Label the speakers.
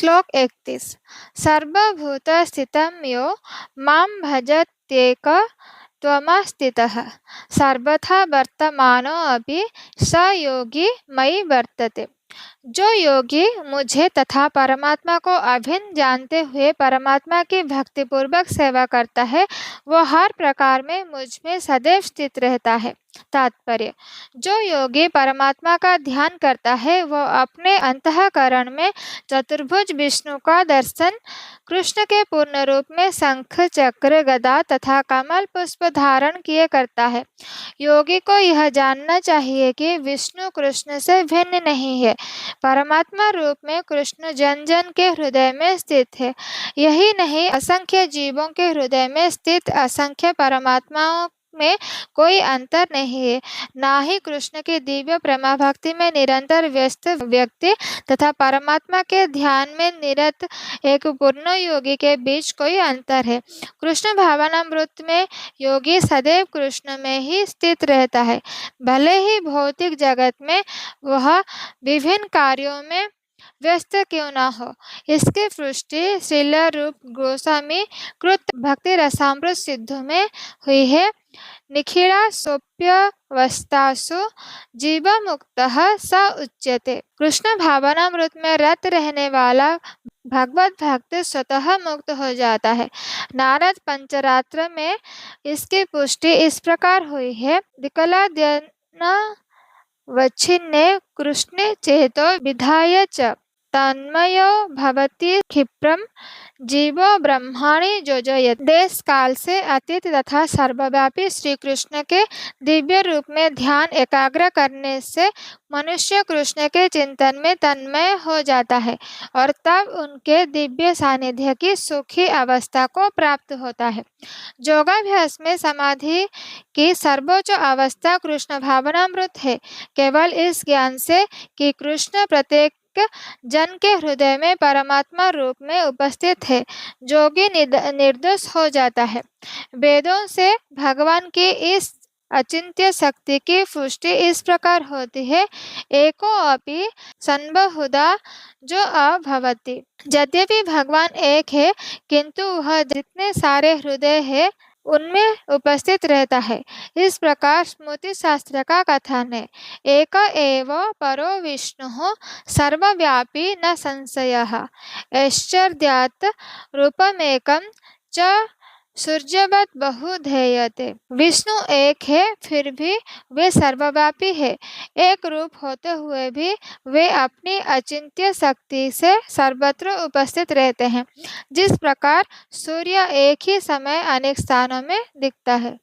Speaker 1: श्लोक 31। सर्वभूतस्थितं यो मां भजत्येक त्वमस्थितः सर्वथा वर्तमानोऽपि स योगी मयि वर्तते। जो योगी मुझे तथा परमात्मा को अभिन्न जानते हुए परमात्मा की भक्तिपूर्वक सेवा करता है, वह हर प्रकार में मुझ में सदैव स्थित रहता है। तात्पर्य: जो योगी परमात्मा का ध्यान करता है, वह अपने अंतःकरण में चतुर्भुज विष्णु का दर्शन कृष्ण के पूर्ण रूप में शंख, चक्र, गदा तथा कमल पुष्प धारण किए करता है। योगी को यह जानना चाहिए कि विष्णु कृष्ण से भिन्न नहीं है। परमात्मा रूप में कृष्ण जन जन के हृदय में स्थित है। यही नहीं, असंख्य जीवों के हृदय में स्थित असंख्य परमात्माओं में कोई अंतर नहीं है। ना ही कृष्ण की दिव्य प्रेमा भक्ति में निरंतर व्यस्त व्यक्ति तथा परमात्मा के ध्यान में निरत एक पूर्ण योगी के बीच कोई अंतर है। कृष्ण भावनामृत में योगी सदैव कृष्ण में ही स्थित रहता है, भले ही भौतिक जगत में वह विभिन्न कार्यों में व्यस्त क्यों न हो। इसकी पुष्टि श्रील रूप गोस्वामी कृत भक्ति रसामृत सिद्धों में हुई है। निखिला सोप्यवस्थासु जीव मुक्तः स उच्यते। कृष्ण भावनामृत में रत रहने वाला भगवत भक्त स्वतः मुक्त हो जाता है। नारद पंचरात्र में इसकी पुष्टि इस प्रकार हुई है। विकलाद्यनावच्छिन्ने कृष्णे चेतो विधाय च तन्मयो भवति क्षिप्रम जीवो ब्रह्माणि जोजयति। देश काल से अतीत तथा सर्वव्यापी श्री कृष्ण के दिव्य रूप में ध्यान एकाग्र करने से मनुष्य कृष्ण के चिंतन में तन्मय हो जाता है और तब उनके दिव्य सानिध्य की सुखी अवस्था को प्राप्त होता है। योगाभ्यास में समाधि की सर्वोच्च अवस्था कृष्ण भावनामृत है। केवल इस ज्ञान से कि कृष्ण प्रत्येक जन के हृदय में परमात्मा रूप में उपस्थित है, योगी निर्दोष हो जाता है। वेदों से भगवान की इस अचिंत्य शक्ति की पुष्टि इस प्रकार होती है। एको अपि संबहुधा जो अभवति। यद्यपि भगवान एक है, किंतु वह जितने सारे हृदय है उनमें उपस्थित रहता है। इस प्रकार स्मृति शास्त्र का कथन है। एक एव परो विष्णुः सर्वव्यापी न संशयः ऐश्वर्यात् रूपमेकं च सूर्यवत् बहुधेयते। विष्णु एक है, फिर भी वे सर्वव्यापी है। एक रूप होते हुए भी वे अपनी अचिंत्य शक्ति से सर्वत्र उपस्थित रहते हैं। जिस प्रकार सूर्य एक ही समय अनेक स्थानों में दिखता है।